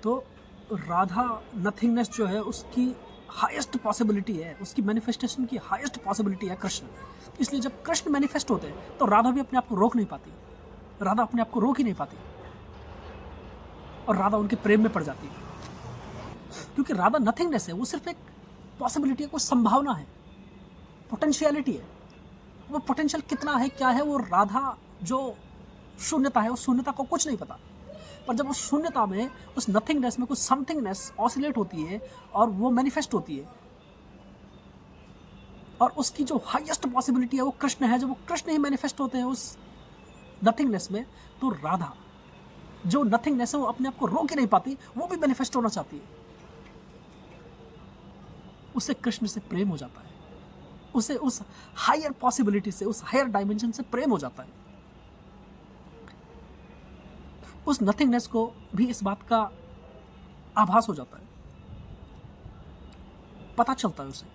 तो राधा नथिंगनेस जो है उसकी हाईएस्ट पॉसिबिलिटी है, उसकी मैनिफेस्टेशन की हाईएस्ट पॉसिबिलिटी है कृष्ण। इसलिए जब कृष्ण मैनिफेस्ट होते हैं तो राधा भी अपने आप को रोक नहीं पाती, राधा अपने आप को रोक ही नहीं पाती और राधा उनके प्रेम में पड़ जाती है। क्योंकि राधा नथिंगनेस है, वो सिर्फ एक पॉसिबिलिटी है, कोई संभावना है, पोटेंशियलिटी है। वो पोटेंशियल कितना है, क्या है, वो राधा जो शून्यता है उस शून्यता को कुछ नहीं पता। पर जब उस शून्यता में, उस नथिंगनेस में कुछ समथिंगनेस ऑसिलेट होती है और वो मैनिफेस्ट होती है और उसकी जो हाईएस्ट पॉसिबिलिटी है वो कृष्ण है, जब वो कृष्ण ही मैनिफेस्ट होते हैं उस नथिंगनेस में, तो राधा जो नथिंगनेस है वो अपने आप को रोक ही नहीं पाती, वो भी मैनिफेस्ट होना चाहती है। उसे कृष्ण से प्रेम हो जाता है, उसे उस हायर पॉसिबिलिटी से, उस हायर डायमेंशन से प्रेम हो जाता है। उस नथिंगनेस को भी इस बात का आभास हो जाता है, पता चलता है उसे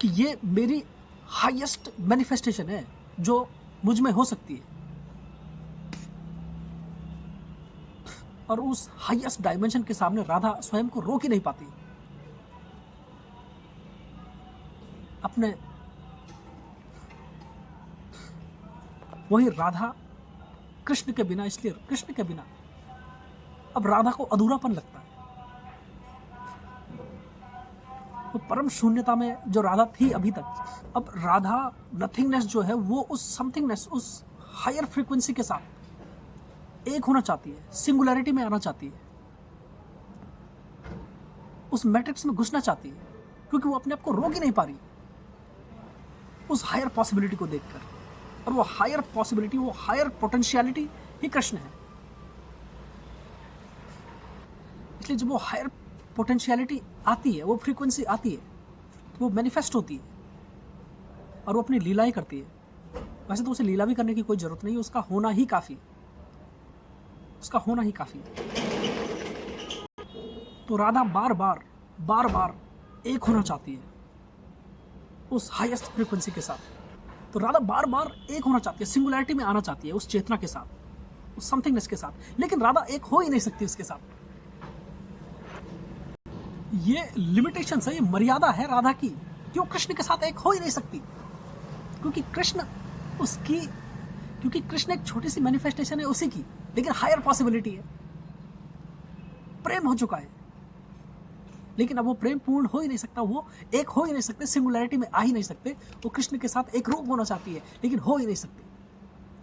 कि ये मेरी हाईएस्ट मैनिफेस्टेशन है जो मुझ में हो सकती है। और उस हाईएस्ट डायमेंशन के सामने राधा स्वयं को रोक ही नहीं पाती। अपने वही राधा कृष्ण के बिना, इसलिए कृष्ण के बिना अब राधा को अधूरापन लगता है। वो परम शून्यता में जो राधा थी अभी तक, अब राधा नथिंगनेस जो है वो उस समथिंगनेस, उस हायर फ्रीक्वेंसी के साथ एक होना चाहती है, सिंगुलैरिटी में आना चाहती है, उस मैट्रिक्स में घुसना चाहती है, क्योंकि वो अपने आप को रोक ही नहीं पा रही उस हायर पॉसिबिलिटी को देखकर। और वो हायर पॉसिबिलिटी, वो हायर पोटेंशियलिटी ही कृष्ण है। इसलिए जब वो हायर पोटेंशियलिटी आती है, वो फ्रीक्वेंसी आती है, तो वो मैनिफेस्ट होती है और वो अपनी लीलाएं करती है। वैसे तो उसे लीला भी करने की कोई जरूरत नहीं है, उसका होना ही काफी, उसका होना ही काफी है। तो राधा बार बार एक होना चाहती है उस हाईएस्ट फ्रीक्वेंसी के साथ। तो राधा बार बार एक होना चाहती है, सिंगुलैरिटी में आना चाहती है उस चेतना के साथ, उस समथिंगनेस के साथ, लेकिन राधा एक हो ही नहीं सकती उसके साथ। ये लिमिटेशन है, ये मर्यादा है राधा की, कि वो कृष्ण के साथ एक हो ही नहीं सकती, क्योंकि कृष्ण उसकी, क्योंकि कृष्ण एक छोटी सी मैनिफेस्टेशन है उसी की, लेकिन हायर पॉसिबिलिटी है। प्रेम हो चुका है, लेकिन अब वो प्रेम पूर्ण हो ही नहीं सकता, वो एक हो ही नहीं सकते, सिंगुलैरिटी में आ ही नहीं सकते। वो कृष्ण के साथ एक रूप होना चाहती है, लेकिन हो ही नहीं सकती,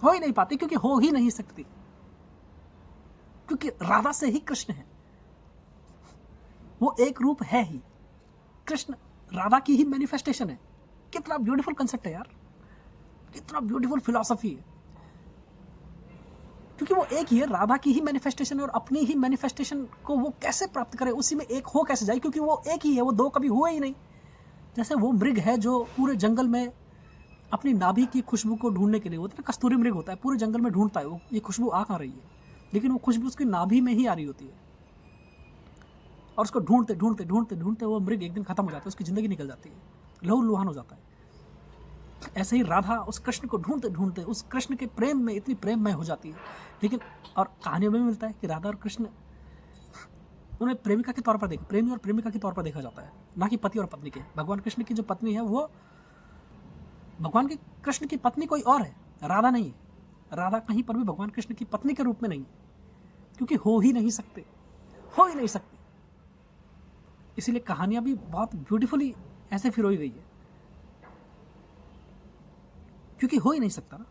हो ही नहीं पाती, क्योंकि हो ही नहीं सकती, क्योंकि राधा से ही कृष्ण है, वो एक रूप है ही। कृष्ण राधा की ही मैनिफेस्टेशन है। कितना ब्यूटीफुल कंसेप्ट है यार, कितना ब्यूटीफुल फिलॉसफी है, क्योंकि वो एक ही है, राधा की ही मैनिफेस्टेशन है, और अपनी ही मैनिफेस्टेशन को वो कैसे प्राप्त करे, उसी में एक हो कैसे जाए, क्योंकि वो एक ही है, वो दो कभी हुए ही नहीं। जैसे वो मृग है जो पूरे जंगल में अपनी नाभि की खुशबू को ढूंढने के लिए, होता है ना, कस्तूरी मृग होता है, पूरे जंगल में ढूंढता है वो, ये खुशबू आ कहाँ रही है, लेकिन वो खुशबू उसकी नाभि में ही आ रही होती है। और उसको ढूंढते ढूंढते ढूंढते ढूंढते वो मृग एक दिन खत्म हो जाता है, उसकी जिंदगी निकल जाती है, लहू लुहान हो जाता है। ऐसे ही राधा उस कृष्ण को ढूंढते ढूंढते उस कृष्ण के प्रेम में इतनी प्रेममय हो जाती है। लेकिन और कहानियों में भी मिलता है कि राधा और कृष्ण उन्हें प्रेमिका के तौर पर देखा, प्रेमी और प्रेमिका के तौर पर देखा जाता है, ना कि पति और पत्नी के। भगवान कृष्ण की जो पत्नी है वो भगवान की, कृष्ण की पत्नी कोई और है, राधा नहीं है। राधा कहीं पर भी भगवान कृष्ण की पत्नी के रूप में नहीं, क्योंकि हो ही नहीं सकते, हो ही नहीं सकते। इसीलिए कहानियां भी बहुत ब्यूटीफुली ऐसे फिरोई गई है, क्योंकि हो ही नहीं सकता ना।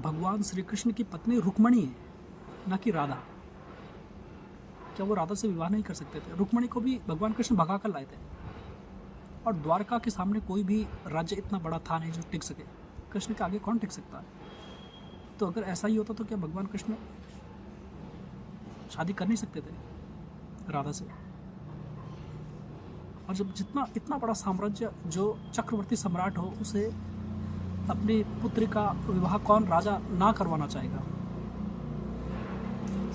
भगवान श्री कृष्ण की पत्नी रुक्मणी है, ना कि राधा। क्या वो राधा से विवाह नहीं कर सकते थे? रुक्मणी को भी भगवान कृष्ण भगा कर लाए थे, और द्वारका के सामने कोई भी राज्य इतना बड़ा था नहीं जो टिक सके। कृष्ण के आगे कौन टिक सकता है? तो अगर ऐसा ही होता तो क्या भगवान कृष्ण शादी कर नहीं सकते थे राधा से? और जब जितना इतना बड़ा साम्राज्य, जो चक्रवर्ती सम्राट हो, उसे अपनी पुत्री का विवाह कौन राजा ना करवाना चाहेगा?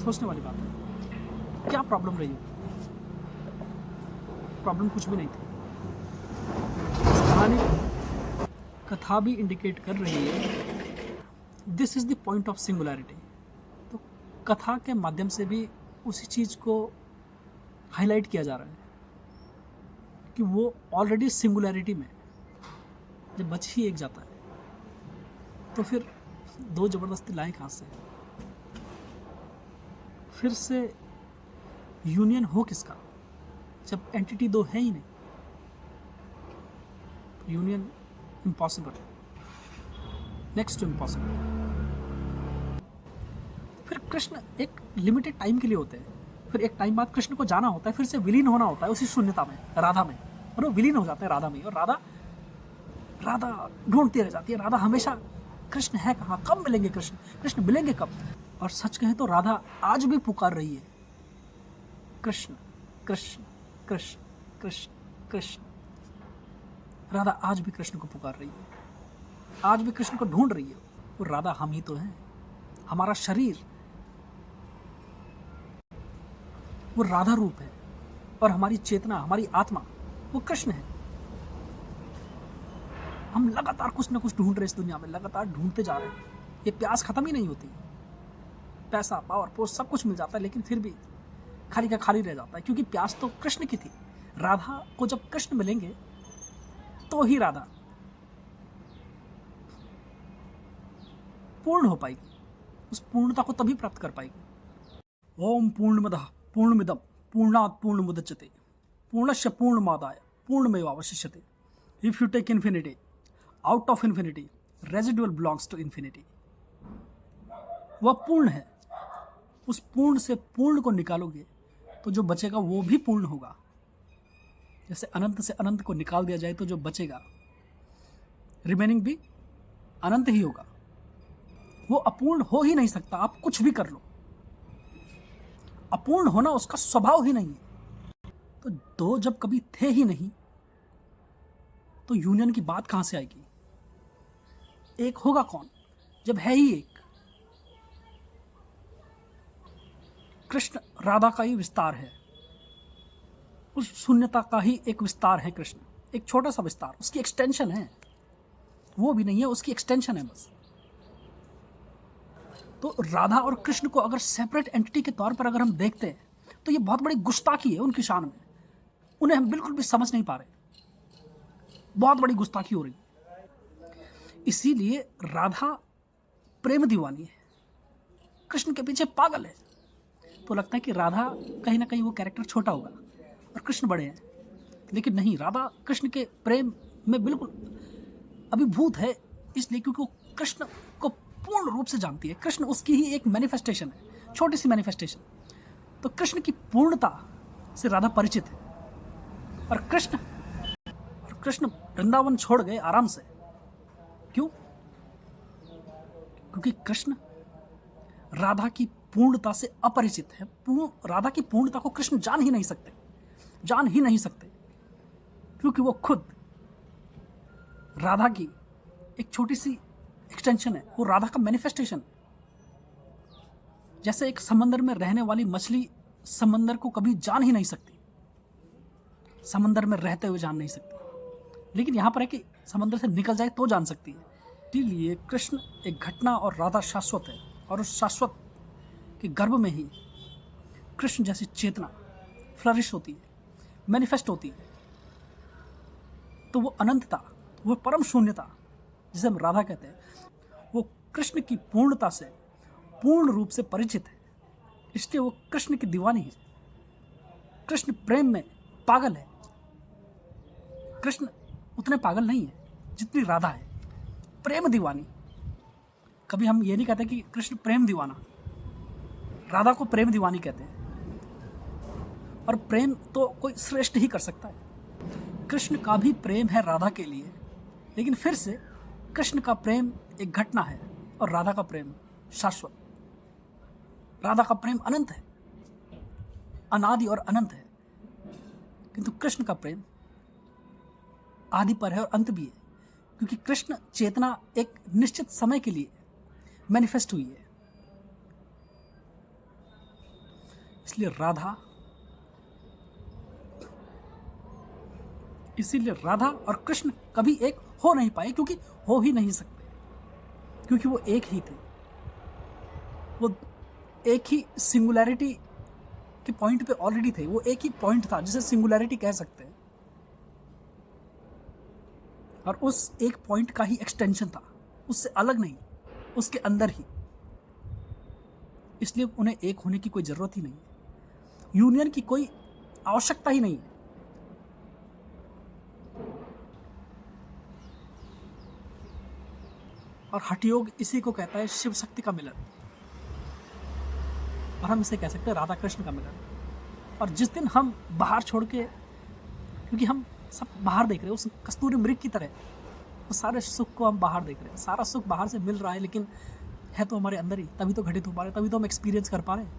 सोचने वाली बात है। क्या प्रॉब्लम रही? प्रॉब्लम कुछ भी नहीं थी। कहानी, कथा भी इंडिकेट कर रही है, this is the point of singularity. तो कथा के माध्यम से भी उसी चीज़ को हाईलाइट किया जा रहा है कि वो ऑलरेडी सिंगुलैरिटी में है। जब बच ही एक जाता है तो फिर दो ज़बरदस्ती लाएं कहाँ से? फिर से यूनियन हो किसका जब एंटिटी दो है ही नहीं? Union impossible, next to impossible. फिर कृष्ण एक लिमिटेड टाइम के लिए होते हैं, फिर एक टाइम बाद कृष्ण को जाना होता है, फिर से विलीन होना होता है उसी शून्यता में, राधा में, और वो विलीन हो जाते हैं राधा में। और राधा ढूंढती रह जाती है, राधा हमेशा कृष्ण है कहाँ, कब मिलेंगे कृष्ण, कृष्ण मिलेंगे कब? और सच कहें तो राधा आज भी पुकार रही है, कृष्ण कृष्ण कृष्ण कृष्ण कृष्ण। राधा आज भी कृष्ण को पुकार रही है, आज भी कृष्ण को ढूंढ रही है। और राधा हम ही तो हैं, हमारा शरीर वो राधा रूप है, और हमारी चेतना, हमारी आत्मा वो कृष्ण है। हम लगातार कुछ ना कुछ ढूंढ रहे हैं इस दुनिया में, लगातार ढूंढते जा रहे हैं। ये प्यास खत्म ही नहीं होती। पैसा, पावर, पोस्ट सब कुछ मिल जाता है, लेकिन फिर भी खाली का खाली रह जाता है, क्योंकि प्यास तो कृष्ण की थी। राधा को जब कृष्ण मिलेंगे तो ही राधा पूर्ण हो पाएगी, उस पूर्णता को तभी प्राप्त कर पाएगी। ओम पूर्णमदः पूर्णमिदं पूर्णात् पूर्णमुदच्यते पूर्णस्य पूर्णमादाय पूर्णमेवावशिष्यते। If you take infinity out of infinity, residual belongs to infinity. वह पूर्ण है, उस पूर्ण से पूर्ण को निकालोगे तो जो बचेगा वो भी पूर्ण होगा। जैसे अनंत से अनंत को निकाल दिया जाए तो जो बचेगा रिमेनिंग भी अनंत ही होगा। वो अपूर्ण हो ही नहीं सकता, आप कुछ भी कर लो। अपूर्ण होना उसका स्वभाव ही नहीं है। तो दो जब कभी थे ही नहीं तो यूनियन की बात कहां से आएगी? एक होगा कौन जब है ही एक? कृष्ण राधा का ही विस्तार है, उस शून्यता का ही एक विस्तार है कृष्ण, एक छोटा सा विस्तार, उसकी एक्सटेंशन है। वो भी नहीं है, उसकी एक्सटेंशन है बस। तो राधा और कृष्ण को अगर सेपरेट एंटिटी के तौर पर अगर हम देखते हैं तो ये बहुत बड़ी गुस्ताखी है उनकी शान में। उन्हें हम बिल्कुल भी समझ नहीं पा रहे, बहुत बड़ी गुस्ताखी हो रही है। इसीलिए राधा प्रेम दीवानी है, कृष्ण के पीछे पागल है। तो लगता है कि राधा कहीं ना कहीं वो कैरेक्टर छोटा होगा और कृष्ण बड़े हैं, लेकिन नहीं, राधा कृष्ण के प्रेम में बिल्कुल अभिभूत है, इसलिए क्योंकि वो कृष्ण को पूर्ण रूप से जानती है। कृष्ण उसकी ही एक मैनिफेस्टेशन है, छोटी सी मैनिफेस्टेशन। तो कृष्ण की पूर्णता से राधा परिचित है। और कृष्ण वृंदावन छोड़ गए आराम से। क्यों? क्योंकि कृष्ण राधा की पूर्णता से अपरिचित है। राधा की पूर्णता को कृष्ण जान ही नहीं सकते, क्योंकि वो खुद राधा की एक छोटी सी एक्सटेंशन है, वो राधा का मैनिफेस्टेशन। जैसे एक समंदर में रहने वाली मछली समंदर को कभी जान ही नहीं सकती, समंदर में रहते हुए जान नहीं सकती, लेकिन यहां पर है कि समंदर से निकल जाए तो जान सकती है। इसलिए कृष्ण एक घटना और राधा शाश्वत है, और उस शाश्वत के गर्भ में ही कृष्ण जैसी चेतना फ्लरिश होती है, मैनिफेस्ट होती है। तो वो अनंतता, वो परम शून्यता जिसे हम राधा कहते हैं, वो कृष्ण की पूर्णता से पूर्ण रूप से परिचित है, इसलिए वो कृष्ण की दीवानी है। कृष्ण प्रेम में पागल है। कृष्ण उतने पागल नहीं है जितनी राधा है, प्रेम दीवानी। कभी हम ये नहीं कहते कि कृष्ण प्रेम दीवाना, राधा को प्रेम दीवानी कहते हैं। और प्रेम तो कोई श्रेष्ठ ही कर सकता है। कृष्ण का भी प्रेम है राधा के लिए, लेकिन फिर से कृष्ण का प्रेम एक घटना है और राधा का प्रेम शाश्वत। राधा का प्रेम अनंत है, अनादि और अनंत है, किंतु कृष्ण का प्रेम आदि पर है और अंत भी है, क्योंकि कृष्ण चेतना एक निश्चित समय के लिए मैनिफेस्ट हुई है। इसीलिए राधा और कृष्ण कभी एक हो नहीं पाए, क्योंकि हो ही नहीं सकते, क्योंकि वो एक ही थे। वो एक ही सिंगुलैरिटी के पॉइंट पे ऑलरेडी थे, वो एक ही पॉइंट था जिसे सिंगुलैरिटी कह सकते हैं, और उस एक पॉइंट का ही एक्सटेंशन था, उससे अलग नहीं, उसके अंदर ही। इसलिए उन्हें एक होने की कोई जरूरत ही नहीं है, यूनियन की कोई आवश्यकता ही नहीं है। और हठ योग इसी को कहता है शिव शक्ति का मिलन, और हम इसे कह सकते हैं राधा कृष्ण का मिलन। और जिस दिन हम बाहर छोड़ के, क्योंकि हम सब बाहर देख रहे हैं उस कस्तूरी मृग की तरह, वो सारे सुख को हम बाहर देख रहे हैं, सारा सुख बाहर से मिल रहा है, लेकिन है तो हमारे अंदर ही, तभी तो घटित हो पा रहे, तभी तो हम एक्सपीरियंस कर पा रहे हैं।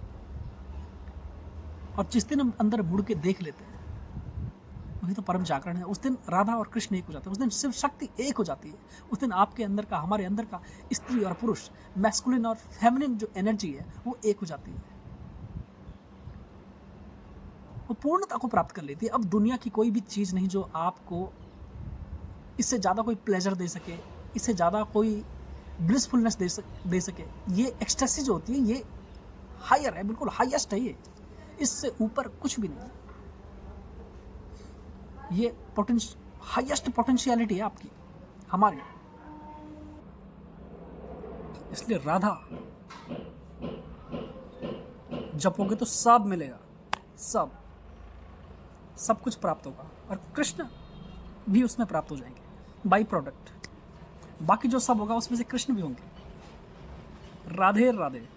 और जिस दिन हम अंदर मुड़ के देख लेते हैं, वही तो परम जागरण है। उस दिन राधा और कृष्ण एक हो जाते हैं, उस दिन शिव शक्ति एक हो जाती है। उस दिन आपके अंदर का, हमारे अंदर का, स्त्री और पुरुष, मैस्कुलिन और फेमिनिन जो एनर्जी है वो एक हो जाती है, वो पूर्णता को प्राप्त कर लेती है। अब दुनिया की कोई भी चीज़ नहीं जो आपको इससे ज़्यादा कोई प्लेजर दे सके, इससे ज़्यादा कोई ब्लिसफुलनेस दे सके। ये एक्सटेसी जो होती है ये हायर है, बिल्कुल हाईएस्ट है, ये इससे ऊपर कुछ भी नहीं है। ये हाईएस्ट पोटेंशियलिटी है आपकी, हमारी। इसलिए राधा जपोगे तो सब मिलेगा, सब कुछ प्राप्त होगा, और कृष्ण भी उसमें प्राप्त हो जाएंगे बाई प्रोडक्ट। बाकी जो सब होगा उसमें से कृष्ण भी होंगे। राधे राधे।